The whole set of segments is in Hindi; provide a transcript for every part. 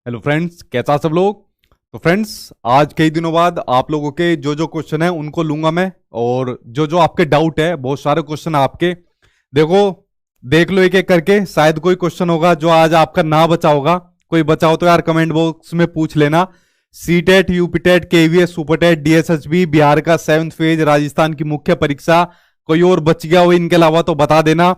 हेलो फ्रेंड्स, कैसा सब लोग। तो फ्रेंड्स, आज कई दिनों बाद आप लोगों के जो जो क्वेश्चन है उनको लूंगा मैं, और जो जो आपके डाउट है, बहुत सारे क्वेश्चन आपके देखो, देख लो एक एक करके। शायद कोई क्वेश्चन होगा जो आज आपका ना बचा होगा। कोई बचा हो तो यार कमेंट बॉक्स में पूछ लेना। CTET, UPTET, KVS, Super TET, DSSB, Bihar का 7th फेज, राजस्थान की मुख्य परीक्षा, कोई और बच गया हो इनके अलावा तो बता देना।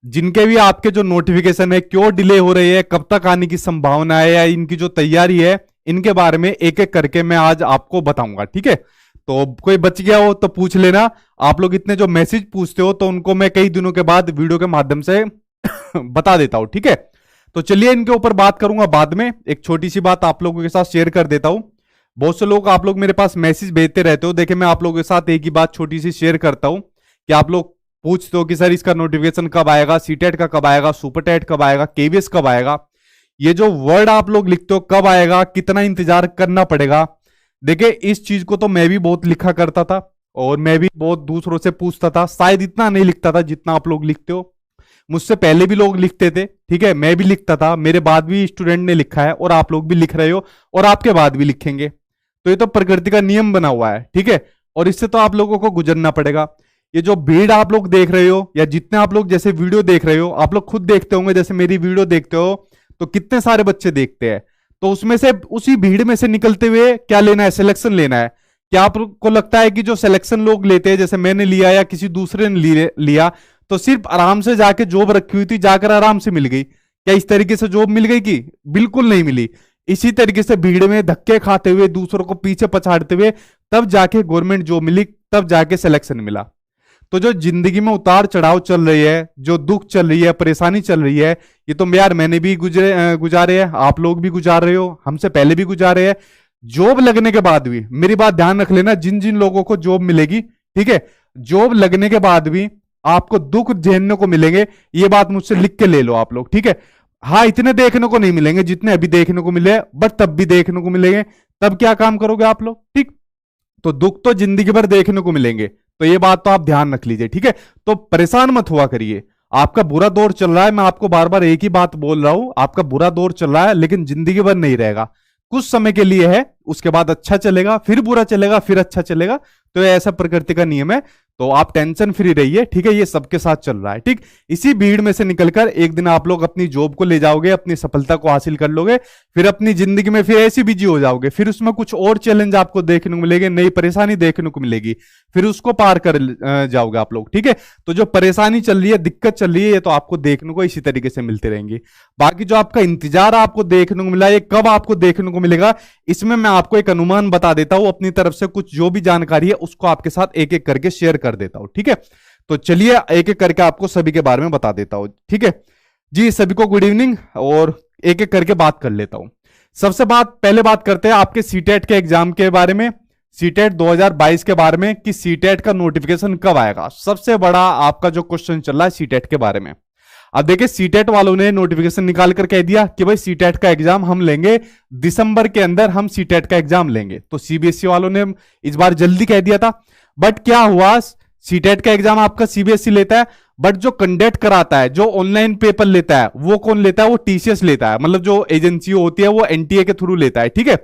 जिनके भी आपके जो नोटिफिकेशन है क्यों डिले हो रही है, कब तक आने की संभावना है, या इनकी जो तैयारी है, इनके बारे में एक एक करके मैं आज आपको बताऊंगा। ठीक है, तो कोई बच गया हो तो पूछ लेना। आप लोग इतने जो मैसेज पूछते हो तो उनको मैं कई दिनों के बाद वीडियो के माध्यम से बता देता हूं। ठीक है, तो चलिए इनके ऊपर बात करूंगा बाद में। एक छोटी सी बात आप लोगों के साथ शेयर कर देता हूं। बहुत से लोग आप लोग मेरे पास मैसेज भेजते रहते हो। देखिए, मैं आप लोगों के साथ एक ही बात छोटी सी शेयर करता हूं कि आप लोग पूछते हो कि सर इसका नोटिफिकेशन कब आएगा, सीटेट का कब आएगा, सुपरटेट कब आएगा, केवीएस कब आएगा। ये जो वर्ड आप लोग लिखते हो कब आएगा, कितना इंतजार करना पड़ेगा। देखिए, इस चीज को तो मैं भी बहुत लिखा करता था और मैं भी बहुत दूसरों से पूछता था। शायद इतना नहीं लिखता था जितना आप लोग लिखते हो। मुझसे पहले भी लोग लिखते थे, ठीक है, मैं भी लिखता था, मेरे बाद भी स्टूडेंट ने लिखा है, और आप लोग भी लिख रहे हो, और आपके बाद भी लिखेंगे। तो ये तो प्रकृति का नियम बना हुआ है। ठीक है, और इससे तो आप लोगों को गुजरना पड़ेगा। ये जो भीड़ आप लोग देख रहे हो, या जितने आप लोग जैसे वीडियो देख रहे हो, आप लोग खुद देखते होंगे, जैसे मेरी वीडियो देखते हो तो कितने सारे बच्चे देखते हैं। तो उसमें से, उसी भीड़ में से निकलते हुए क्या लेना है, सिलेक्शन लेना है। क्या आपको लगता है कि जो सिलेक्शन लोग लेते हैं, जैसे मैंने लिया या किसी दूसरे ने लिया, तो सिर्फ आराम से जाके जॉब रखी हुई थी, जाकर आराम से मिल गई? क्या इस तरीके से जॉब मिल गई? कि बिल्कुल नहीं मिली। इसी तरीके से भीड़ में धक्के खाते हुए, दूसरों को पीछे पछाड़ते हुए, तब जाके गवर्नमेंट जॉब मिली, तब जाके सिलेक्शन मिला। तो जो जिंदगी में उतार चढ़ाव चल रही है, जो दुख चल रही है, परेशानी चल रही है, ये तो यार मैंने भी गुजारे हैं, आप लोग भी गुजार रहे हो, हमसे पहले भी गुजारे हैं। जॉब लगने के बाद भी, मेरी बात ध्यान रख लेना, जिन जिन लोगों को जॉब मिलेगी, ठीक है, जॉब लगने के बाद भी आपको दुख झेलने को मिलेंगे। ये बात मुझसे लिख के ले लो आप लोग, ठीक है। हाँ, इतने देखने को नहीं मिलेंगे जितने अभी देखने को मिले, बट तब भी देखने को मिलेंगे। तब क्या काम करोगे आप लोग? ठीक, तो दुख तो जिंदगी भर देखने को मिलेंगे। तो ये बात तो आप ध्यान रख लीजिए, ठीक है। तो परेशान मत हुआ करिए। आपका बुरा दौर चल रहा है, मैं आपको बार बार एक ही बात बोल रहा हूं, आपका बुरा दौर चल रहा है, लेकिन जिंदगी भर नहीं रहेगा, कुछ समय के लिए है, उसके बाद अच्छा चलेगा, फिर बुरा चलेगा, फिर अच्छा चलेगा। तो ऐसा प्रकृति का नियम है। तो आप टेंशन फ्री रहिए, ठीक है। ये सबके साथ चल रहा है, ठीक। इसी भीड़ में से निकलकर एक दिन आप लोग अपनी जॉब को ले जाओगे, अपनी सफलता को हासिल कर लोगे, फिर अपनी जिंदगी में फिर ऐसी बिजी हो जाओगे, फिर उसमें कुछ और चैलेंज आपको देखने को मिलेंगे, नई परेशानी देखने को मिलेगी, फिर उसको पार कर जाओगे आप लोग, ठीक है। तो जो परेशानी चल रही है, दिक्कत चल रही है, ये तो आपको देखने को इसी तरीके से मिलती रहेंगी। बाकी जो आपका इंतजार आपको देखने को मिला, ये कब आपको देखने को मिलेगा, इसमें मैं आपको एक अनुमान बता देता हूं अपनी तरफ से। कुछ जो भी जानकारी है उसको आपके साथ एक एक करके शेयर कर देता हूं, ठीक है। तो चलिए एक एक करके आपको सभी के बारे में बता देता हूं, ठीक है जी। सभी को गुड इवनिंग, और एक एक करके बात कर लेता हूं। सबसे पहले बात करते हैं आपके सीटेट के एग्जाम के बारे में, सीटेट 2022 के बारे में, कि सीटेट का नोटिफिकेशन कब आएगा। सबसे बड़ा आपका जो क्वेश्चन चल रहा है सीटेट के बारे में। अब देखिए, सीटेट वालों ने नोटिफिकेशन निकाल कर कह दिया कि भाई सीटेट का एग्जाम हम लेंगे दिसंबर के अंदर, हम सीटेट का एग्जाम लेंगे। तो सीबीएसई वालों ने इस बार जल्दी कह दिया था, बट क्या हुआ, सीटेट का एग्जाम आपका सीबीएसई लेता है, बट जो कंडक्ट कराता है, जो ऑनलाइन पेपर लेता है, वो कौन लेता है? वो टीसीएस लेता है। मतलब जो एजेंसी होती है वो एनटीए के थ्रू लेता है, ठीक है।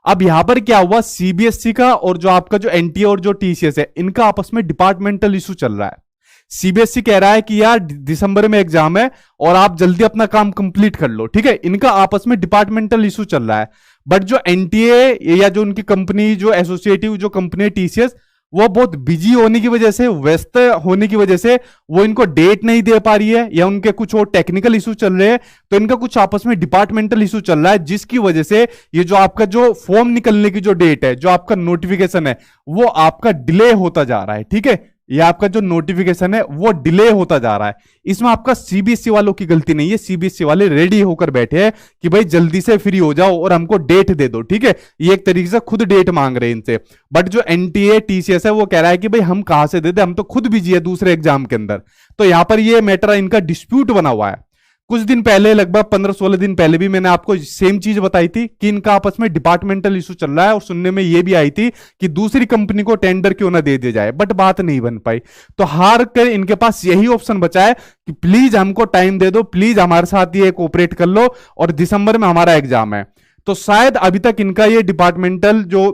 अब यहां पर क्या हुआ, सीबीएसई का और जो आपका जो एनटीए और जो टीसीएस है, इनका आपस में डिपार्टमेंटल इशू चल रहा है। सीबीएसई कह रहा है कि यार दिसंबर में एग्जाम है और आप जल्दी अपना काम कंप्लीट कर लो, ठीक है। इनका आपस में डिपार्टमेंटल इशू चल रहा है। बट जो एनटीए या जो उनकी कंपनी, जो एसोसिएटिव जो कंपनी टीसीएस, वो बहुत बिजी होने की वजह से, व्यस्त होने की वजह से वो इनको डेट नहीं दे पा रही है, या उनके कुछ और टेक्निकल इशू चल रहे हैं। तो इनका कुछ आपस में डिपार्टमेंटल इशू चल रहा है, जिसकी वजह से ये जो आपका जो फॉर्म निकलने की जो डेट है, जो आपका नोटिफिकेशन है, वो आपका डिले होता जा रहा है, ठीक है। ये आपका जो नोटिफिकेशन है वो डिले होता जा रहा है। इसमें आपका सीबीएसई वालों की गलती नहीं है। सीबीएसई वाले रेडी होकर बैठे हैं कि भाई जल्दी से फ्री हो जाओ और हमको डेट दे दो, ठीक है। ये एक तरीके से खुद डेट मांग रहे हैं इनसे। बट जो एनटीए टीसीएस है वो कह रहा है कि भाई हम कहां से दे दे, हम तो खुद बिजी है दूसरे एग्जाम के अंदर। तो यहां पर ये मैटर इनका डिस्प्यूट बना हुआ है। कुछ दिन पहले, लगभग 15-16 दिन पहले भी मैंने आपको सेम चीज बताई थी कि इनका आपस में डिपार्टमेंटल इशू चल रहा है, और सुनने में यह भी आई थी कि दूसरी कंपनी को टेंडर क्यों ना दे दिया जाए, बट बात नहीं बन पाई। तो हार कर इनके पास यही ऑप्शन बचा है कि प्लीज हमको टाइम दे दो, प्लीज हमारे साथ ये कोऑपरेट कर लो, और दिसंबर में हमारा एग्जाम है। तो शायद अभी तक इनका ये डिपार्टमेंटल जो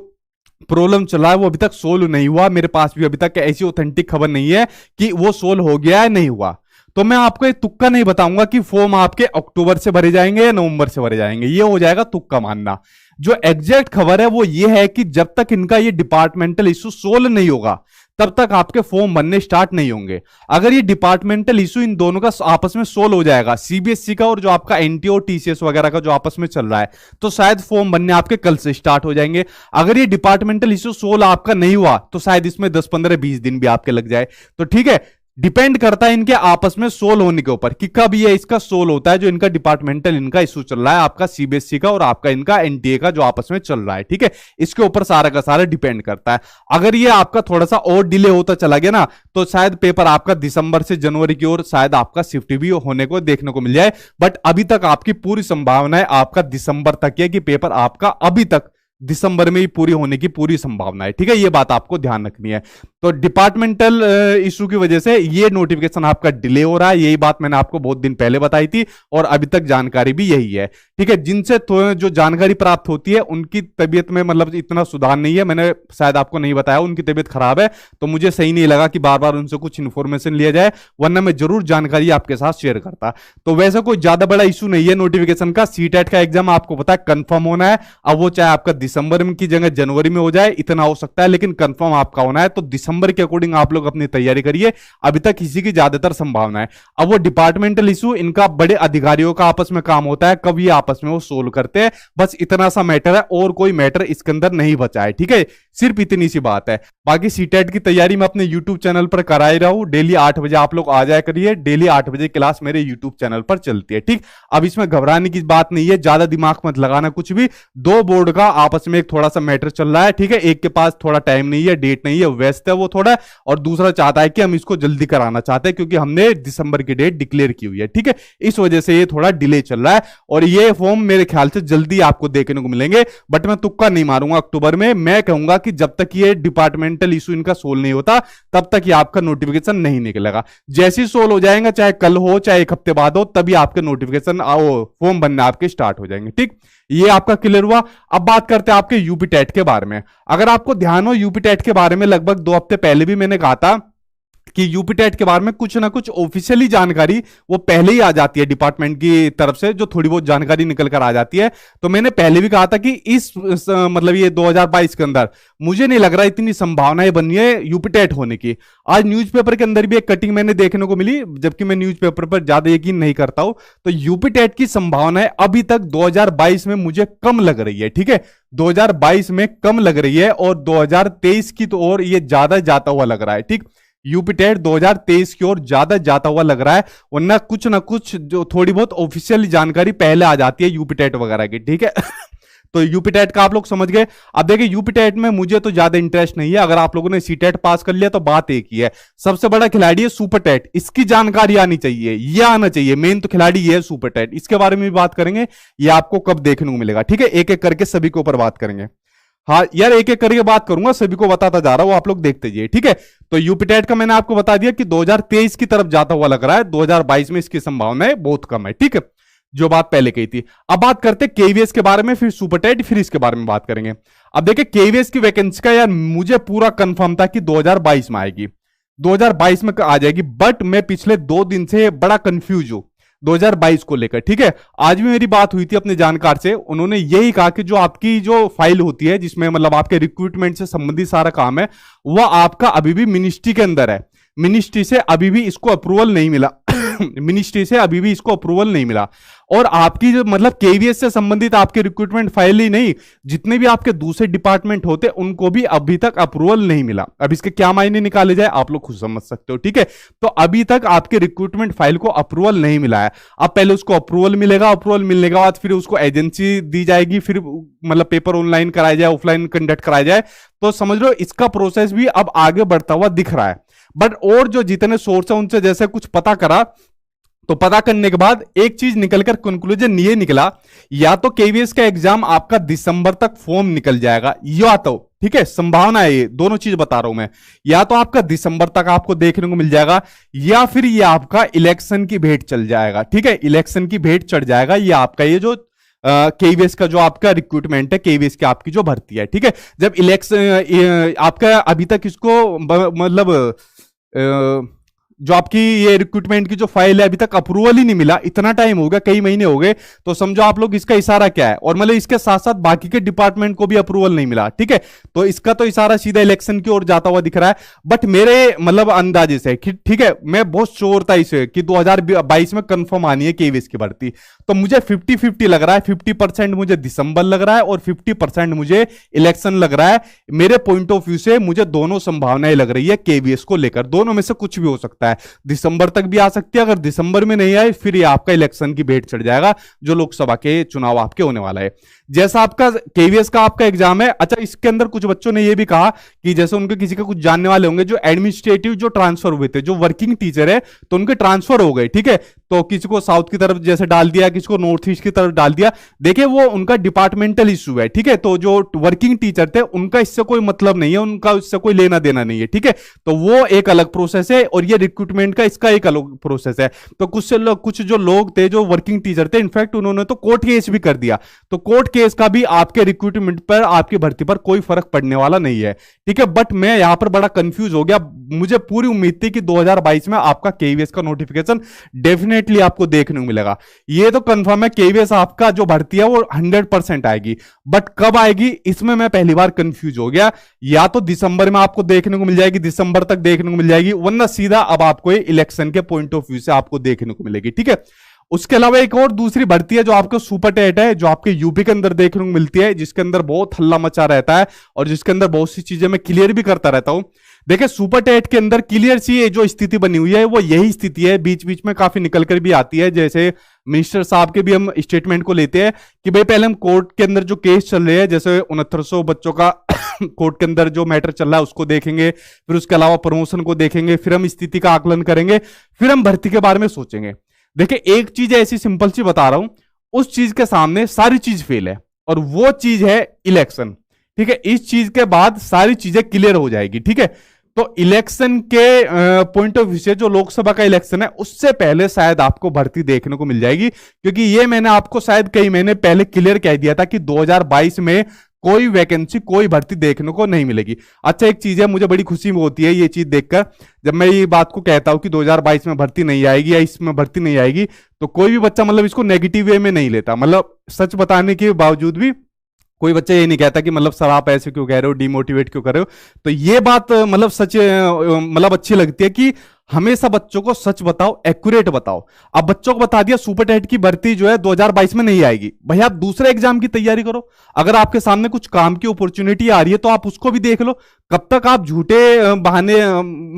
प्रॉब्लम चला है वो अभी तक सोल्व नहीं हुआ। मेरे पास भी अभी तक ऐसी ऑथेंटिक खबर नहीं है कि वो सोल्व हो गया है नहीं हुआ। तो मैं आपको एक तुक्का नहीं बताऊंगा कि फॉर्म आपके अक्टूबर से भरे जाएंगे या नवंबर से भरे जाएंगे, ये हो जाएगा तुक्का मानना। जो एग्जैक्ट खबर है वो ये है कि जब तक इनका ये डिपार्टमेंटल इशू सोल्व नहीं होगा तब तक आपके फॉर्म बनने स्टार्ट नहीं होंगे। अगर ये डिपार्टमेंटल इशू इन दोनों का आपस में सोल्व हो जाएगा, सीबीएसई का और जो आपका एनटीओ टीसीएस वगैरह का जो आपस में चल रहा है, तो शायद फॉर्म बनने आपके कल से स्टार्ट हो जाएंगे। अगर ये डिपार्टमेंटल इशू सोल्व आपका नहीं हुआ तो शायद इसमें 10-15-20 दिन भी आपके लग जाए। तो ठीक है, डिपेंड करता है इनके आपस में सोल्व होने के ऊपर कि कब ये इसका सोल्व होता है, जो इनका डिपार्टमेंटल इनका इशू चल रहा है आपका सीबीएसई का और आपका इनका एनटीए का जो आपस में चल रहा है। ठीक है, इसके ऊपर सारा का सारा डिपेंड करता है। अगर ये आपका थोड़ा सा और डिले होता चला गया ना तो शायद पेपर आपका दिसंबर से जनवरी की ओर शायद आपका शिफ्ट भी होने को देखने को मिल जाए। बट अभी तक आपकी पूरी संभावना है आपका दिसंबर तक है कि पेपर आपका अभी तक दिसंबर में ही पूरी होने की पूरी संभावना है। ठीक है, ये बात आपको ध्यान रखनी है। तो डिपार्टमेंटल इशू की वजह से ये नोटिफिकेशन आपका डिले हो रहा है, यही बात मैंने आपको बहुत दिन पहले बताई थी और अभी तक जानकारी भी यही है। ठीक है, जिनसे तो जो जानकारी प्राप्त होती है उनकी तबीयत में मतलब इतना सुधार नहीं है। मैंने शायद आपको नहीं बताया, उनकी तबीयत खराब है, तो मुझे सही नहीं लगा कि बार बार उनसे कुछ इंफॉर्मेशन लिया जाए, वरना मैं जरूर जानकारी आपके साथ शेयर करता। तो वैसे कोई ज्यादा बड़ा इशू नहीं है नोटिफिकेशन का। सीटेट का एग्जाम आपको पता है कंफर्म होना है, अब वो चाहे आपका दिसंबर की जगह जनवरी में हो जाए, इतना हो सकता है, लेकिन कंफर्म आपका होना है। तो दिसंबर के अकॉर्डिंग आप लोग अपनी तैयारी करिए, अभी तक इसी की ज्यादातर संभावना है। अब वो डिपार्टमेंटल इशू इनका बड़े अधिकारियों का आपस में काम होता है, कब ये आपस में वो सोल्व करते हैं, बस इतना सा मैटर है और कोई मैटर इसके अंदर नहीं बचा है। ठीक है, सिर्फ इतनी सी बात है। बाकी सीटेट की तैयारी मैं अपने यूट्यूब चैनल पर करा ही रहा हूं, डेली 8 बजे आप लोग आ जाया करिए, डेली 8 बजे क्लास मेरे यूट्यूब चैनल पर चलती है। ठीक, अब इसमें घबराने की बात नहीं है, ज्यादा दिमाग मत लगाना कुछ भी। दो बोर्ड का आपस में एक थोड़ा सा मैटर चल रहा है। ठीक है, एक के पास थोड़ा टाइम नहीं है, डेट नहीं है, व्यस्त है वो थोड़ा, और दूसरा चाहता है कि हम इसको जल्दी कराना चाहते हैं क्योंकि हमने दिसंबर की डेट डिक्लेयर की हुई है। ठीक है, इस वजह से ये थोड़ा डिले चल रहा है और ये फॉर्म मेरे ख्याल से जल्दी आपको देखने को मिलेंगे। बट मैं तुक्का नहीं मारूंगा अक्टूबर में, मैं कहूंगा कि जब तक ये डिपार्टमेंटल इशू इनका सोल्व नहीं होता तब तक ये आपका नोटिफिकेशन नहीं निकलेगा। जैसे ही सोल्व हो जाएगा, चाहे कल हो चाहे एक हफ्ते बाद हो, तभी आपके नोटिफिकेशन फॉर्म बनने आपके स्टार्ट हो जाएंगे। ठीक, ये आपका क्लियर हुआ। अब बात करते हैं आपके यूपी टेट के बारे में। अगर आपको ध्यान हो, यूपी टेट के बारे में लगभग 2 हफ्ते पहले भी मैंने कहा था कि यूपी टेट के बारे में कुछ ना कुछ ऑफिशियली जानकारी वो पहले ही आ जाती है डिपार्टमेंट की तरफ से, जो थोड़ी बहुत जानकारी निकल कर आ जाती है। तो मैंने पहले भी कहा था कि इस मतलब ये 2022 के अंदर मुझे नहीं लग रहा इतनी संभावनाएं बनी है यूपी टेट होने की। आज न्यूज़पेपर के अंदर भी एक कटिंग मैंने देखने को मिली, जबकि मैं न्यूज़पेपर पर ज्यादा यकीन नहीं करता हूं। तो यूपी टेट की संभावनाएं अभी तक 2022 में मुझे कम लग रही है। ठीक है, 2022 में कम लग रही है और 2023 की तो और ये ज्यादा जाता हुआ लग रहा है। ठीक, यूपी टेट 2023 की ओर ज्यादा जाता हुआ लग रहा है, वरना कुछ ना कुछ जो थोड़ी बहुत ऑफिशियल जानकारी पहले आ जाती है यूपी टेट वगैरह की। ठीक है तो यूपी टेट का आप लोग समझ गए। अब देखिए, यूपी टेट में मुझे तो ज्यादा इंटरेस्ट नहीं है। अगर आप लोगों ने सी टेट पास कर लिया तो बात एक ही है, सबसे बड़ा खिलाड़ी है सुपर टेट, इसकी जानकारी आनी चाहिए, ये आना चाहिए। मेन तो खिलाड़ी ये है सुपर टेट, इसके बारे में भी बात करेंगे, ये आपको कब देखने को मिलेगा। ठीक है, एक एक करके सभी के ऊपर बात करेंगे। हाँ यार, एक एक करके बात करूंगा, सभी को बताता जा रहा हूं, आप लोग देखते जाइए। ठीक है, तो यूपी टेट का मैंने आपको बता दिया कि 2023 की तरफ जाता हुआ लग रहा है, 2022 में इसकी संभावनाएं बहुत कम है। ठीक है, जो बात पहले कही थी। अब बात करते हैं केवीएस के बारे में, फिर सुपर टेट, फिर इसके बारे में बात करेंगे। अब देखिए, केवीएस की वैकेंसी का यार मुझे पूरा कंफर्म था कि 2022 में आएगी, 2022 में आ जाएगी, बट मैं पिछले 2 दिन से बड़ा कंफ्यूज हूं 2022 को लेकर। ठीक है, आज भी मेरी बात हुई थी अपने जानकार से, उन्होंने यही कहा कि जो आपकी जो फाइल होती है जिसमें मतलब आपके रिक्रूटमेंट से संबंधित सारा काम है, वह आपका अभी भी मिनिस्ट्री के अंदर है, मिनिस्ट्री से अभी भी इसको अप्रूवल नहीं मिला मिनिस्ट्री से अभी भी इसको अप्रूवल नहीं मिला। और आपकी जो मतलब केवीएस से संबंधित आपके रिक्रूटमेंट फाइल ही नहीं, जितने भी आपके दूसरे डिपार्टमेंट होते उनको भी अभी तक अप्रूवल नहीं मिला। अब इसके क्या मायने निकाले जाए आप लोग खुद समझ सकते हो। ठीक है, तो अभी तक आपके रिक्रूटमेंट फाइल को अप्रूवल नहीं मिला है। अब पहले उसको अप्रूवल मिलेगा, अप्रूवल मिलने के बाद फिर उसको एजेंसी दी जाएगी, फिर मतलब पेपर ऑनलाइन कराया जाए, ऑफलाइन कंडक्ट कराया जाए। तो समझ लो इसका प्रोसेस भी अब आगे बढ़ता हुआ दिख रहा है। बट और जो जितने सोर्स है उनसे जैसे कुछ पता करा, तो पता करने के बाद एक चीज निकलकर कंक्लूजन ये निकला, या तो केवीएस का एग्जाम आपका दिसंबर तक फॉर्म निकल जाएगा, या तो ठीक है संभावना है, ये दोनों चीज बता रहा हूं मैं, या तो आपका दिसंबर तक आपको देखने को मिल जाएगा, या फिर ये आपका इलेक्शन की भेंट चल जाएगा। ठीक है, इलेक्शन की भेंट चढ़ जाएगा, ये आपका ये जो केवीएस का जो आपका रिक्रूटमेंट है, केवीएस की आपकी जो भर्ती है, ठीक है। जब इलेक्शन आपका अभी तक इसको मतलब जो आपकी ये रिक्रूटमेंट की जो फाइल है अभी तक अप्रूवल ही नहीं मिला, इतना टाइम हो गया, कई महीने हो गए, तो समझो आप लोग इसका इशारा क्या है। और मतलब इसके साथ साथ बाकी के डिपार्टमेंट को भी अप्रूवल नहीं मिला, ठीक है। तो इसका तो इशारा सीधा इलेक्शन की ओर जाता हुआ दिख रहा है। बट मेरे मतलब अंदाजे से, ठीक है, मैं बहुत श्योर था इसे कि 2022 में कंफर्म आनी है केवीएस की भर्ती। तो मुझे 50-50 लग रहा है, 50% मुझे दिसंबर लग रहा है और 50% मुझे इलेक्शन लग रहा है। मेरे पॉइंट ऑफ व्यू से मुझे दोनों संभावनाएं लग रही है केवीएस को लेकर, दोनों में से कुछ भी हो सकता है। दिसंबर तक भी आ सकती है, अगर दिसंबर में नहीं आए फिर ये आपका इलेक्शन की भेंट चढ़ जाएगा, जो लोकसभा के चुनाव आपके होने वाला है। जैसा आपका केवीएस का आपका एग्जाम है, अच्छा इसके अंदर कुछ बच्चों ने ये भी कहा कि जैसे उनके किसी के कुछ जानने वाले होंगे जो एडमिनिस्ट्रेटिव जो ट्रांसफर हुए थे, जो वर्किंग टीचर है तो उनके ट्रांसफर हो गए, ठीक है। तो किसी को साउथ की तरफ जैसे डाल दिया, किसी को नॉर्थ ईस्ट की तरफ डाल दिया। देखिए वो उनका डिपार्टमेंटल इशू है, ठीक है। तो जो वर्किंग टीचर थे उनका इससे कोई मतलब नहीं है, उनका इससे कोई लेना देना नहीं है, ठीक है। तो वो एक अलग प्रोसेस है और ये रिक्रूटमेंट का इसका एक अलग प्रोसेस है। तो कुछ जो लोग थे जो वर्किंग टीचर थे, इनफैक्ट उन्होंने तो कोर्ट केस भी कर दिया। तो कोर्ट केस का भी आपके रिक्रूटमेंट पर, आपकी भर्ती पर कोई फर्क पड़ने वाला नहीं है, ठीक है। बट मैं यहां पर बड़ा कंफ्यूज हो गया। मुझे पूरी उम्मीद थी कि 2022 में आपका केवीएस का नोटिफिकेशन डेफिनेटली आपको देखने को मिलेगा। ये तो कंफर्म है केवीएस आपका जो भर्ती है वो 100% आएगी, बट कब आएगी इसमें मैं पहली बार कंफ्यूज हो गया। या तो दिसंबर में आपको देखने को मिल जाएगी, दिसंबर तक देखने को मिल जाएगी, वरना सीधा अब आपको इलेक्शन के पॉइंट ऑफ व्यू से आपको देखने को मिलेगी, ठीक है। उसके अलावा एक और दूसरी भर्ती है जो आपको सुपर टेट है, जो आपके यूपी के अंदर देखने को मिलती है, जिसके अंदर बहुत हल्ला मचा रहता है और जिसके अंदर बहुत सी चीजें मैं क्लियर भी करता रहता हूं। देखिए सुपर टेट के अंदर क्लियर सी जो स्थिति बनी हुई है वो यही स्थिति है, बीच बीच में काफी निकल कर भी आती है। जैसे मिनिस्टर साहब के भी हम स्टेटमेंट को लेते हैं कि भाई पहले हम कोर्ट के अंदर जो केस चल रहे हैं, जैसे 6900 बच्चों का कोर्ट के अंदर जो मैटर चल रहा है उसको देखेंगे, फिर उसके अलावा प्रमोशन को देखेंगे, फिर हम स्थिति का आकलन करेंगे, फिर हम भर्ती के बारे में सोचेंगे। देखिए एक चीज ऐसी सिंपल सी बता रहा हूं, उस चीज के सामने सारी चीज फेल है और वो चीज है इलेक्शन, ठीक है। इस चीज के बाद सारी चीजें क्लियर हो जाएगी, ठीक है। तो इलेक्शन के पॉइंट ऑफ व्यू से जो लोकसभा का इलेक्शन है उससे पहले शायद आपको भर्ती देखने को मिल जाएगी, क्योंकि ये मैंने आपको शायद कई महीने पहले क्लियर कह दिया था कि 2022 में कोई वैकेंसी, कोई भर्ती देखने को नहीं मिलेगी। अच्छा एक चीज है, मुझे बड़ी खुशी होती है ये चीज देखकर, जब मैं ये बात को कहता हूं कि 2022 में भर्ती नहीं आएगी या इसमें भर्ती नहीं आएगी, तो कोई भी बच्चा मतलब इसको नेगेटिव वे में नहीं लेता। मतलब सच बताने के बावजूद भी कोई बच्चा ये नहीं कहता कि मतलब सर आप ऐसे क्यों कह रहे हो, डिमोटिवेट क्यों कर रहे हो। तो ये बात मतलब सच मतलब अच्छी लगती है कि हमेशा बच्चों को सच बताओ, एक्यूरेट बताओ। अब बच्चों को बता दिया सुपर टेट की भर्ती जो है 2022 में नहीं आएगी, भैया आप दूसरे एग्जाम की तैयारी करो। अगर आपके सामने कुछ काम की अपॉर्चुनिटी आ रही है तो आप उसको भी देख लो। कब तक आप झूठे बहाने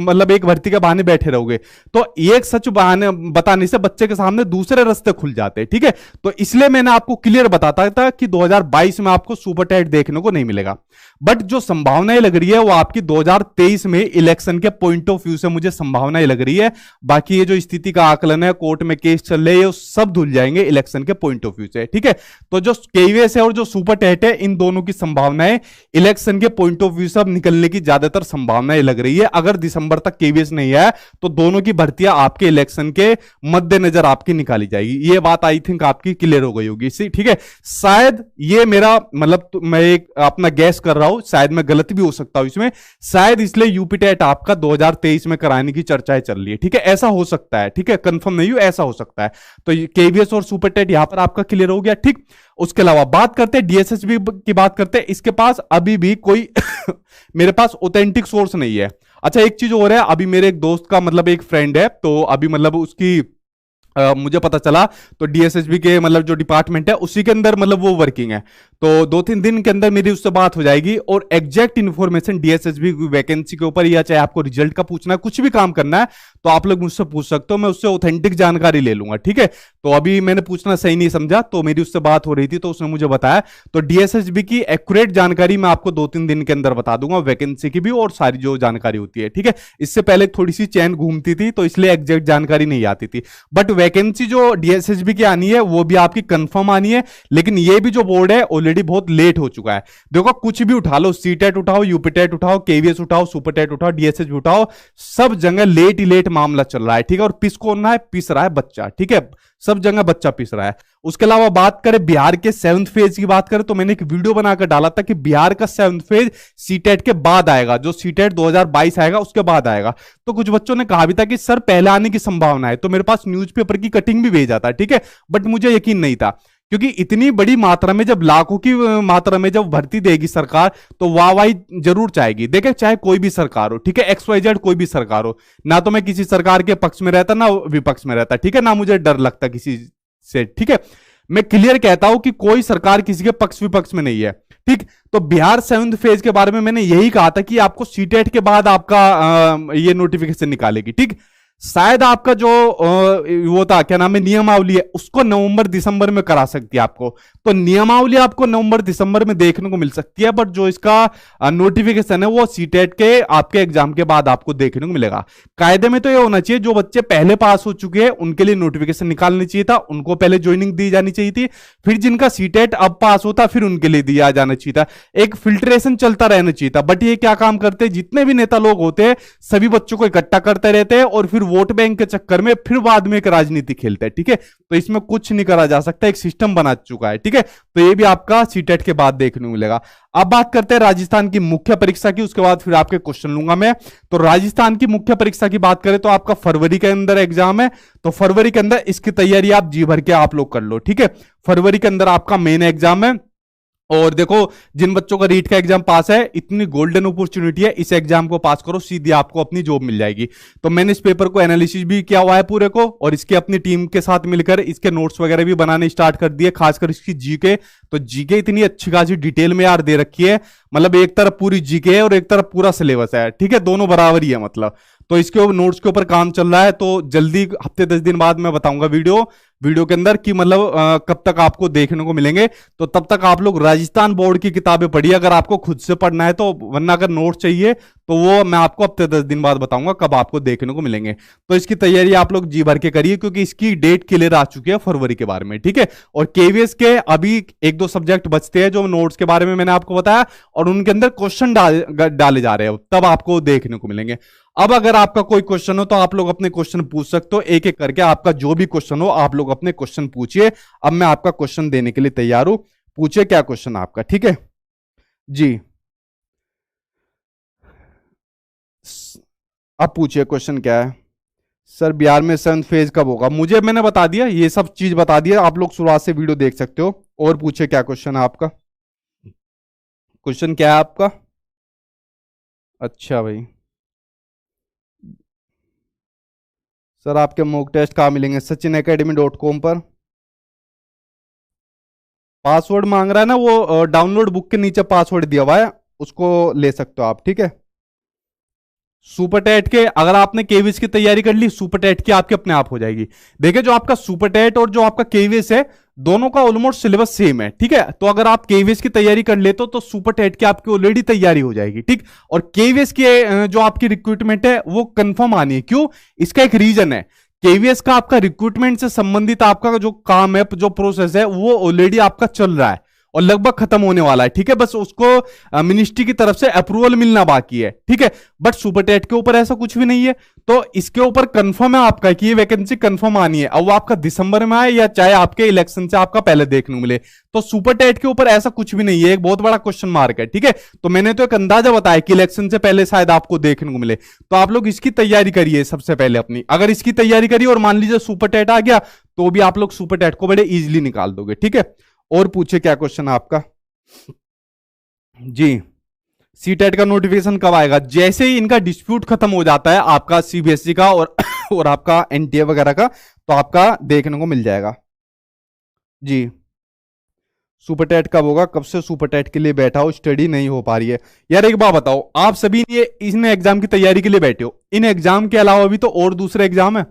मतलब एक भर्ती के बहाने बैठे रहोगे। तो एक सच बहाने बताने से बच्चे के सामने दूसरे रास्ते खुल जाते हैं, ठीक है। तो इसलिए मैंने आपको क्लियर बताता था कि 2022 में आपको सुपर टेट देखने को नहीं मिलेगा। बट जो संभावनाएं लग रही है वो आपकी 2023 में इलेक्शन के पॉइंट ऑफ व्यू से मुझे संभावनाएं लग रही है। बाकी ये जो स्थिति का आकलन है, कोर्ट में केस चल रहे हैं, सब धुल जाएंगे इलेक्शन के पॉइंट ऑफ व्यू से, ठीक है। तो जो केवीएस है और जो सुपर टेट है, इन दोनों की संभावनाएं इलेक्शन के पॉइंट ऑफ व्यू से अब निकलने की ज्यादातर संभावनाएं लग रही है। अगर दिसंबर तक केवीएस नहीं आया तो दोनों की भर्तियां आपके इलेक्शन के मद्देनजर आपकी निकाली जाएगी। ये बात आई थिंक आपकी क्लियर हो गई होगी, ठीक है। शायद ये मेरा मतलब मैं एक अपना गैस कर रहा हूं, शायद मैं गलत भी हो सकता हूं इसमें, शायद इसलिए यूपी टेट आपका 2023 में कराने की चर्चाएं चल रही है, ठीक है। ऐसा हो सकता है, ठीक है, कंफर्म नहीं हो, ऐसा हो सकता है। तो केवीएस और सुपर टेट यहां पर आपका क्लियर हो गया, ठीक। उसके अलावा बात करते हैं डीएसएसबी की, बात करते हैं। इसके पास अभी भी कोई मेरे पास ऑथेंटिक सोर्स नहीं है। अच्छा एक चीज और है, अभी मेरे एक दोस्त का मतलब एक फ्रेंड है, तो अभी मतलब उसकी मुझे पता चला तो डीएसएसबी के मतलब जो डिपार्टमेंट है उसी के अंदर मतलब वो वर्किंग है। तो 2-3 दिन के अंदर मेरी उससे बात हो जाएगी और एग्जैक्ट इन्फॉर्मेशन डीएसएसबी वैकेंसी के ऊपर, या चाहे आपको रिजल्ट का पूछना है, कुछ भी काम करना है तो आप लोग मुझसे पूछ सकते हो, मैं उससे ऑथेंटिक जानकारी ले लूंगा, ठीक है। तो अभी मैंने पूछना सही नहीं समझा, तो मेरी उससे बात हो रही थी तो उसने मुझे बताया। तो डीएसएसबी की एक्यूरेट जानकारी मैं आपको 2-3 दिन के अंदर बता दूंगा, वैकेंसी की भी और सारी जो जानकारी होती है, ठीक है। इससे पहले थोड़ी सी चैन घूमती थी तो इसलिए एग्जैक्ट जानकारी नहीं आती थी। बट वैकेंसी जो डीएसएसबी की आनी है वो भी आपकी कंफर्म आनी है, लेकिन ये भी जो बोर्ड है ऑलरेडी बहुत लेट हो चुका है। देखो कुछ भी उठा लो, सीटेट उठाओ, यूपीटेट उठाओ, केवीएस उठाओ, सुपरटेट उठाओ, डीएसएसबी उठाओ, सब जगह लेट ही लेट मामला चल रहा है, ठीक है। और पिस कौन रहा है? पिस रहा है बच्चा, ठीक है। सब जगह बच्चा पिस रहा है। उसके अलावा बात करें बिहार के 7th फेज की बात करें तो मैंने एक वीडियो बनाकर डाला था कि बिहार का 7th फेज सीटेट के बाद आएगा, जो सीटेट 2022 आएगा उसके बाद आएगा। तो कुछ बच्चों ने कहा भी था कि सर पहले आने की संभावना है, तो मेरे पास न्यूज़पेपर की कटिंग भी भेजा था, ठीक है, बट मुझे यकीन नहीं था, क्योंकि इतनी बड़ी मात्रा में, जब लाखों की मात्रा में जब भर्ती देगी सरकार, तो वाहवाही जरूर चाहेगी। देखे चाहे कोई भी सरकार हो, ठीक है, XYZ कोई भी सरकार हो, ना तो मैं किसी सरकार के पक्ष में रहता ना विपक्ष में रहता, ठीक है, ना मुझे डर लगता किसी से, ठीक है, मैं क्लियर कहता हूं कि कोई सरकार किसी के पक्ष विपक्ष में नहीं है, ठीक। तो बिहार 7th फेज के बारे में मैंने यही कहा था कि आपको सीटेट के बाद आपका ये नोटिफिकेशन निकालेगी, ठीक। शायद आपका जो वो था, क्या नाम है, नियमावली है, उसको नवंबर दिसंबर में करा सकती है आपको, तो नियमावली आपको नवंबर दिसंबर में देखने को मिल सकती है, बट जो इसका नोटिफिकेशन है वो सीटेट के आपके एग्जाम के बाद आपको देखने को मिलेगा। कायदे में तो ये होना चाहिए जो बच्चे पहले पास हो चुके हैं उनके लिए नोटिफिकेशन निकालनी चाहिए था, उनको पहले ज्वाइनिंग दी जानी चाहिए थी, फिर जिनका सीटेट अब पास होता फिर उनके लिए दिया जाना चाहिए था, एक फिल्ट्रेशन चलता रहना चाहिए था। बट ये क्या काम करते हैं, जितने भी नेता लोग होते हैं सभी बच्चों को इकट्ठा करते रहते हैं और फिर वोट बैंक के चक्कर में फिर बाद में एक राजनीति खेलते हैं, ठीक है। तो इसमें कुछ नहीं करा जा सकता, एक सिस्टम बना चुका है, ठीक है। तो ये भी आपका सीटेट के बाद देखने को मिलेगा। अब बात करते हैं राजस्थान की मुख्य परीक्षा की, उसके बाद फिर आपके क्वेश्चन लूंगा मैं। तो राजस्थान की मुख्य परीक्षा की बात करें तो आपका फरवरी के अंदर एग्जाम है, तो फरवरी के अंदर इसकी तैयारी आप जी भर के आप लोग कर लो, ठीक है। फरवरी के अंदर आपका मेन एग्जाम है, और देखो जिन बच्चों का रीट का एग्जाम पास है, इतनी गोल्डन अपॉर्चुनिटी है, इस एग्जाम को पास करो, सीधी आपको अपनी जॉब मिल जाएगी। तो मैंने इस पेपर को एनालिसिस भी किया हुआ है पूरे को, और इसके अपनी टीम के साथ मिलकर इसके नोट्स वगैरह भी बनाने स्टार्ट कर दिए, खासकर इसकी जीके। तो जीके इतनी अच्छी खासी डिटेल में यार दे रखी है, मतलब एक तरफ पूरी जीके है और एक तरफ पूरा सिलेबस है, ठीक है, दोनों बराबर ही है मतलब। तो इसके नोट्स के ऊपर काम चल रहा है, तो जल्दी हफ्ते 10 दिन बाद मैं बताऊंगा वीडियो के अंदर कि मतलब कब तक आपको देखने को मिलेंगे। तो तब तक आप लोग राजस्थान बोर्ड की किताबें पढ़िए अगर आपको खुद से पढ़ना है तो, वरना अगर नोट चाहिए तो वो मैं आपको हफ्ते 10 दिन बाद बताऊंगा कब आपको देखने को मिलेंगे। तो इसकी तैयारी आप लोग जी भर के करिए, क्योंकि इसकी डेट क्लियर आ चुकी है फरवरी के बारे में, ठीक है। और केवीएस के अभी 1-2 सब्जेक्ट बचते हैं जो नोट्स के बारे में मैंने आपको बताया, और उनके अंदर क्वेश्चन डाले जा रहे हैं, तब आपको देखने को मिलेंगे। अब अगर आपका कोई क्वेश्चन हो तो आप लोग अपने क्वेश्चन पूछ सकते हो, एक एक करके आपका जो भी क्वेश्चन हो आप लोग अपने क्वेश्चन पूछिए। अब मैं आपका क्वेश्चन देने के लिए तैयार हूं, पूछिए क्या क्वेश्चन आपका, ठीक है जी। अब पूछिए क्वेश्चन क्या है। सर बिहार में 7th फेज कब होगा, मुझे मैंने बता दिया, ये सब चीज बता दिया, आप लोग शुरुआत से वीडियो देख सकते हो। और पूछिए क्या क्वेश्चन है आपका, क्वेश्चन क्या है आपका। अच्छा भाई, सर आपके मॉक टेस्ट कहाँ मिलेंगे, sachinacademy.com पर। पासवर्ड मांग रहा है ना, वो डाउनलोड बुक के नीचे पासवर्ड दिया हुआ है, उसको ले सकते हो आप, ठीक है। सुपर टेट के अगर आपने केवीएस की तैयारी कर ली, सुपर टेट की आपके अपने आप हो जाएगी। देखिए जो आपका सुपर टेट और जो आपका केवीएस है, दोनों का ऑलमोस्ट सिलेबस सेम है, ठीक है। तो अगर आप केवीएस की तैयारी कर लेते हो तो सुपर टेट की आपकी ऑलरेडी तैयारी हो जाएगी, ठीक। और केवीएस की जो आपकी रिक्रूटमेंट है वो कंफर्म आनी है, क्यों, इसका एक रीजन है। केवीएस का आपका रिक्रूटमेंट से संबंधित आपका जो काम है, जो प्रोसेस है, वो ऑलरेडी आपका चल रहा है और लगभग खत्म होने वाला है, ठीक है। बस उसको मिनिस्ट्री की तरफ से अप्रूवल मिलना बाकी है, ठीक है। बट सुपर टेट के ऊपर ऐसा कुछ भी नहीं है, तो इसके ऊपर कंफर्म है आपका कि ये वैकेंसी कंफर्म आनी है। अब वो आपका दिसंबर में आए या चाहे आपके इलेक्शन से आपका पहले देखने को मिले, तो सुपर टेट के ऊपर ऐसा कुछ भी नहीं है, एक बहुत बड़ा क्वेश्चन मार्क है, ठीक है। तो मैंने तो एक अंदाजा बताया कि इलेक्शन से पहले शायद आपको देखने को मिले, तो आप लोग इसकी तैयारी करिए सबसे पहले अपनी। अगर इसकी तैयारी करिए और मान लीजिए सुपर टेट आ गया, तो भी आप लोग सुपर टेट को बड़े इजिली निकाल दोगे, ठीक है। और पूछे क्या क्वेश्चन है आपका जी। सीटेट का नोटिफिकेशन कब आएगा, जैसे ही इनका डिस्प्यूट खत्म हो जाता है आपका सीबीएसई का और आपका एनटीए वगैरह का, तो आपका देखने को मिल जाएगा जी। सुपर टेट कब होगा, कब से सुपर टेट के लिए बैठा हो, स्टडी नहीं हो पा रही है। यार एक बात बताओ, आप सभी ये इन एग्जाम की तैयारी के लिए बैठे हो, इन एग्जाम के अलावा भी तो और दूसरे एग्जाम है।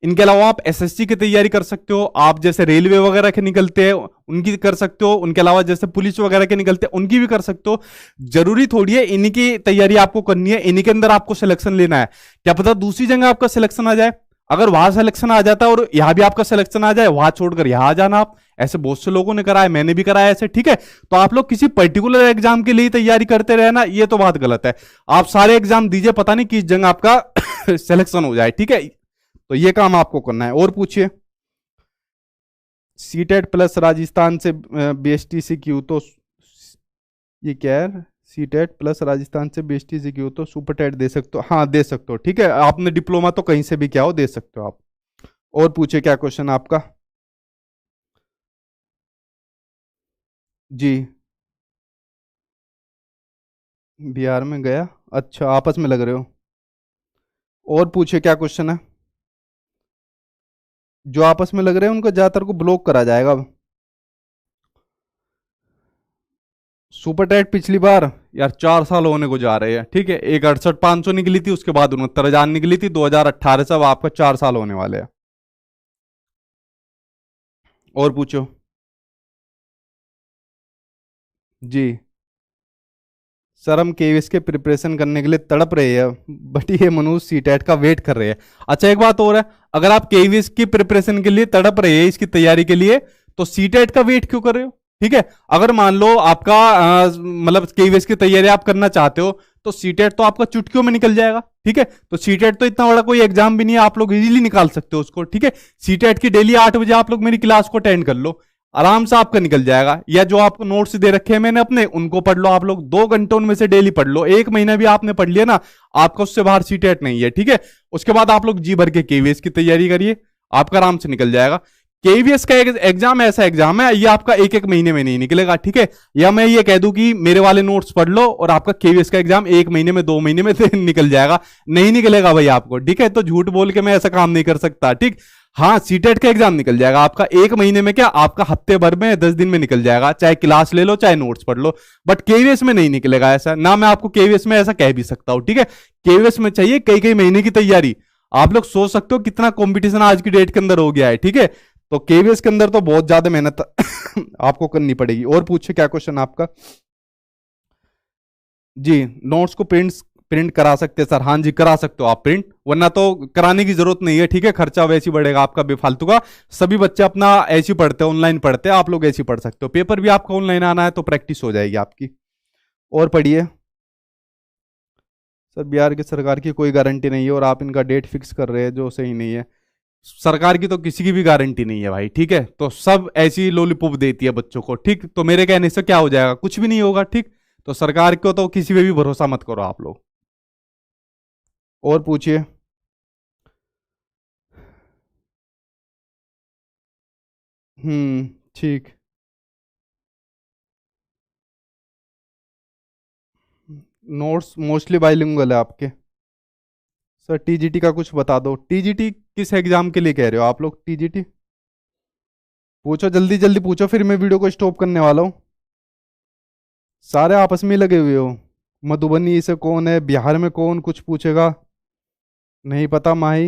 इनके अलावा आप एसएससी की तैयारी कर सकते हो, आप जैसे रेलवे वगैरह के निकलते हैं उनकी कर सकते हो, उनके अलावा जैसे पुलिस वगैरह के निकलते हैं उनकी भी कर सकते हो। जरूरी थोड़ी है इन्हीं की तैयारी आपको करनी है, इन्हीं के अंदर आपको सिलेक्शन लेना है। क्या पता दूसरी जगह आपका सिलेक्शन आ जाए, अगर वहां सिलेक्शन आ जाता है और यहां भी आपका सिलेक्शन आ जाए, वहां छोड़कर यहां आ जाना आप। ऐसे बहुत से लोगों ने करा है, मैंने भी कराया ऐसे, ठीक है। तो आप लोग किसी पर्टिकुलर एग्जाम के लिए तैयारी करते रहना, ये तो बात गलत है। आप सारे एग्जाम दीजिए, पता नहीं किस जगह आपका सिलेक्शन हो जाए, ठीक है। तो ये काम आपको करना है। और पूछिए सीटेट प्लस राजस्थान से बीएसटी से क्यू तो ये क्या है, सीटेट प्लस राजस्थान से बीएसटी से क्यू तो सुपर टेट दे सकते हो, हाँ दे सकते हो, ठीक है, आपने डिप्लोमा तो कहीं से भी क्या हो दे सकते हो आप। और पूछे क्या क्वेश्चन आपका। जी। बिहार में गया, अच्छा आपस में लग रहे हो। और पूछे क्या क्वेश्चन है। जो आपस में लग रहे हैं उनको ज्यादातर को ब्लॉक करा जाएगा अब। सुपर टेट पिछली बार यार 4 साल होने को जा रहे हैं, ठीक है, एक 68,500 निकली थी, उसके बाद 69,000 निकली थी 2018 से, अब आपका 4 साल होने वाले हैं। और पूछो। जी। सर हम केवीएस के प्रिपरेशन करने के लिए तड़प रहे हैं, बट ये मनुष्य सीटेट का वेट कर रहे हैं। अच्छा एक बात और है, अगर आप केवीएस की प्रिपरेशन के लिए तड़प रहे हैं, इसकी तैयारी के लिए, तो सीटेट का वेट क्यों कर रहे हो। ठीक है, अगर मान लो आपका मतलब केवीएस की तैयारी आप करना चाहते हो, तो सीटेट तो आपका चुटकियों में निकल जाएगा। ठीक है, तो सीटेट तो इतना बड़ा कोई एग्जाम भी नहीं है, आप लोग इजीली निकाल सकते हो उसको। ठीक है, सीटेट की डेली 8 बजे आप लोग मेरी क्लास को अटेंड कर लो, आराम से आपका निकल जाएगा। या जो आपको नोट्स दे रखे हैं मैंने अपने, उनको पढ़ लो आप लोग, 2 घंटे उनमें से डेली पढ़ लो, 1 महीना भी आपने पढ़ लिया ना, आपका उससे बाहर सीटेट नहीं है। ठीक है, उसके बाद आप लोग जी भर के केवीएस की तैयारी करिए, आपका आराम से निकल जाएगा। केवीएस का एक एग्जाम ऐसा एग्जाम है, ये आपका 1-1 महीने में नहीं निकलेगा। ठीक है, या मैं ये कह दूं कि मेरे वाले नोट्स पढ़ लो और आपका केवीएस का एग्जाम 1 महीने में 2 महीने में निकल जाएगा, नहीं निकलेगा भाई आपको। ठीक है, तो झूठ बोल के मैं ऐसा काम नहीं कर सकता। ठीक, हाँ सीटेट का एग्जाम निकल जाएगा आपका 1 महीने में, क्या आपका हफ्ते भर में 10 दिन में निकल जाएगा, चाहे क्लास ले लो चाहे नोट्स पढ़ लो। बट केवीएस में नहीं निकलेगा ऐसा, ना मैं आपको केवीएस में ऐसा कह भी सकता हूं। ठीक है, केवीएस में चाहिए कई कई महीने की तैयारी। आप लोग सोच सकते हो कितना कंपटीशन आज की डेट के अंदर हो गया है। ठीक है, तो केवीएस के अंदर तो बहुत ज्यादा मेहनत आपको करनी पड़ेगी। और पूछे क्या क्वेश्चन आपका। जी, नोट्स को प्रिंट प्रिंट करा सकते हैं सर, हाँ जी करा सकते हो आप प्रिंट, वरना तो कराने की जरूरत नहीं है। ठीक है, खर्चा वैसे ही बढ़ेगा आपका बेफालतू का। सभी बच्चे अपना ऐसे ही पढ़ते हैं, ऑनलाइन पढ़ते हैं, आप लोग ऐसे ही पढ़ सकते हो। पेपर भी आपका ऑनलाइन आना है तो प्रैक्टिस हो जाएगी आपकी। और पढ़िए। सर बिहार की सरकार की कोई गारंटी नहीं है, और आप इनका डेट फिक्स कर रहे हैं जो सही नहीं है। सरकार की तो किसी की भी गारंटी नहीं है भाई। ठीक है, तो सब ऐसी लॉलीपॉप देती है बच्चों को। ठीक, तो मेरे कहने से क्या हो जाएगा, कुछ भी नहीं होगा। ठीक, तो सरकार को तो किसी पे भी भरोसा मत करो आप लोग। और पूछिए। ठीक। नोट्स मोस्टली बाइलिंगुअल है आपके। सर टीजीटी का कुछ बता दो, टीजीटी किस एग्जाम के लिए कह रहे हो आप लोग, टीजीटी पूछो, जल्दी जल्दी पूछो, फिर मैं वीडियो को स्टॉप करने वाला हूँ। सारे आपस में ही लगे हुए हो। मधुबनी से कौन है, बिहार में कौन कुछ पूछेगा, नहीं पता माही।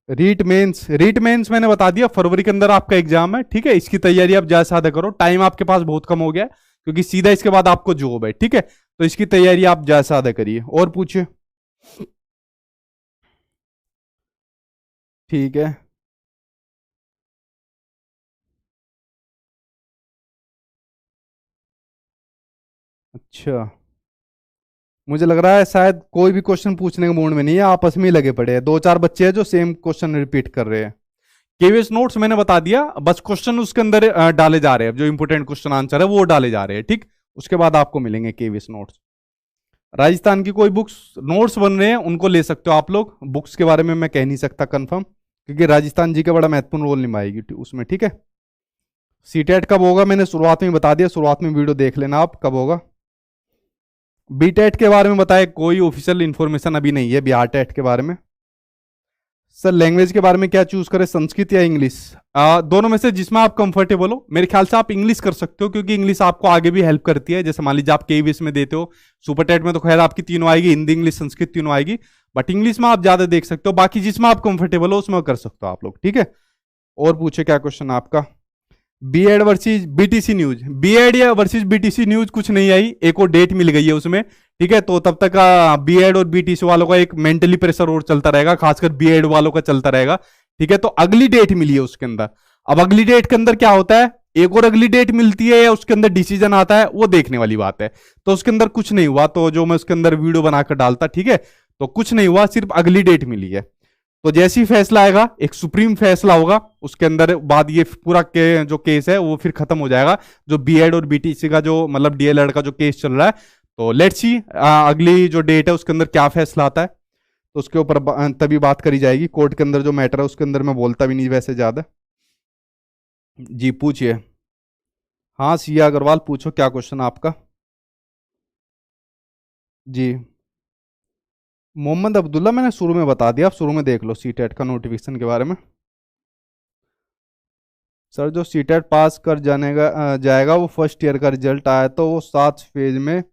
रीट मेंस मैंने बता दिया, फरवरी के अंदर आपका एग्जाम है। ठीक है, इसकी तैयारी आप ज्यादा से ज्यादा करो, टाइम आपके पास बहुत कम हो गया है, क्योंकि सीधा इसके बाद आपको जॉब है। ठीक है, तो इसकी तैयारी आप ज्यादा से ज्यादा करिए। और पूछिए। ठीक है। अच्छा, मुझे लग रहा है शायद कोई भी क्वेश्चन पूछने के मूड में नहीं है, आपस में ही लगे पड़े हैं, 2-4 बच्चे हैं जो सेम क्वेश्चन रिपीट कर रहे हैं। केवीएस नोट्स मैंने बता दिया, बस क्वेश्चन उसके अंदर डाले जा रहे हैं, जो इंपोर्टेंट क्वेश्चन आंसर है वो डाले जा रहे हैं। ठीक, उसके बाद आपको मिलेंगे केवीएस नोट्स। राजस्थान की कोई बुक्स नोट्स बन रहे हैं उनको ले सकते हो आप लोग, बुक्स के बारे में मैं कह नहीं सकता कंफर्म, क्योंकि राजस्थान जी का बड़ा महत्वपूर्ण रोल निभाएगी उसमें। ठीक है, सीटेट कब होगा मैंने शुरुआत में बता दिया, शुरुआत में वीडियो देख लेना आप कब होगा। बीटेट के बारे में बताए, कोई ऑफिशियल इंफॉर्मेशन अभी नहीं है बिहार टेट के बारे में। सर लैंग्वेज के बारे में क्या चूज करें, संस्कृत या इंग्लिश, दोनों में से जिसमें आप कंफर्टेबल हो। मेरे ख्याल से आप इंग्लिश कर सकते हो, क्योंकि इंग्लिश आपको आगे भी हेल्प करती है। जैसे मान लीजिए आप केवीएस में देते हो, सुपर टेट में तो खैर आपकी तीनों आएगी, हिंदी इंग्लिश संस्कृत तीनों आएगी, बट इंग्लिश में आप ज्यादा देख सकते हो। बाकी जिसमें आप कंफर्टेबल हो उसमें कर सकते हो आप लोग। ठीक है, और पूछे क्या क्वेश्चन आपका। BEd versus BTC news, BEd या वर्सेस बीटीसी न्यूज कुछ नहीं आई, एक और डेट मिल गई है उसमें। ठीक है, तो तब तक बीएड और बीटीसी वालों का एक मेंटली प्रेशर और चलता रहेगा, खासकर बीएड वालों का चलता रहेगा। ठीक है, तो अगली डेट मिली है उसके अंदर। अब अगली डेट के अंदर क्या होता है, एक और अगली डेट मिलती है या उसके अंदर डिसीजन आता है, वो देखने वाली बात है। तो उसके अंदर कुछ नहीं हुआ, तो जो मैं उसके अंदर वीडियो बनाकर डालता। ठीक है, तो कुछ नहीं हुआ, सिर्फ अगली डेट मिली है। तो जैसे ही फैसला आएगा, एक सुप्रीम फैसला होगा, उसके अंदर बाद ये पूरा जो केस है वो फिर खत्म हो जाएगा, जो बीएड और बीटीसी का जो मतलब डीएलएड का जो केस चल रहा है। तो लेट्स सी अगली जो डेट है उसके अंदर क्या फैसला आता है, तो उसके ऊपर तभी बात करी जाएगी। कोर्ट के अंदर जो मैटर है उसके अंदर मैं बोलता भी नहीं वैसे ज्यादा। जी पूछिए। हाँ सिया अग्रवाल पूछो, क्या क्वेश्चन है आपका। जी मोहम्मद अब्दुल्ला मैंने शुरू में बता दिया, आप शुरू में देख लो सीटेट का नोटिफिकेशन के बारे में। सर जो सीटेट पास कर जाएगा वो फर्स्ट ईयर का रिजल्ट आया तो वो 7 फेज में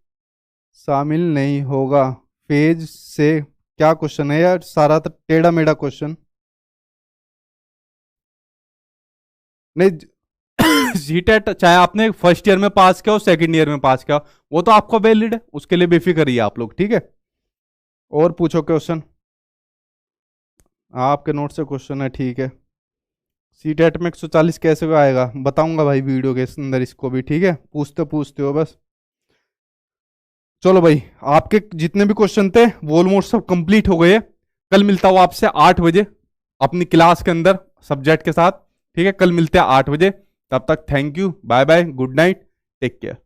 शामिल नहीं होगा। फेज से क्या क्वेश्चन है यार, सारा तो टेढ़ा मेढ़ा क्वेश्चन। नहीं सीटेट चाहे आपने फर्स्ट ईयर में पास किया हो सेकंड ईयर में पास किया हो, वो तो आपका वैलिड है, उसके लिए बेफिक्र रहिए आप लोग, ठीक है। और पूछो क्वेश्चन। आपके नोट से क्वेश्चन है, ठीक है। सीटेट में 140 कैसे को आएगा बताऊंगा भाई वीडियो के अंदर इसको भी, ठीक है। पूछते पूछते हो बस। चलो भाई आपके जितने भी क्वेश्चन थे वो ऑलमोस्ट सब कंप्लीट हो गए। कल मिलता हूँ आपसे 8 बजे अपनी क्लास के अंदर सब्जेक्ट के साथ, ठीक है। कल मिलते हैं 8 बजे, तब तक thank you, bye bye, good night, take care.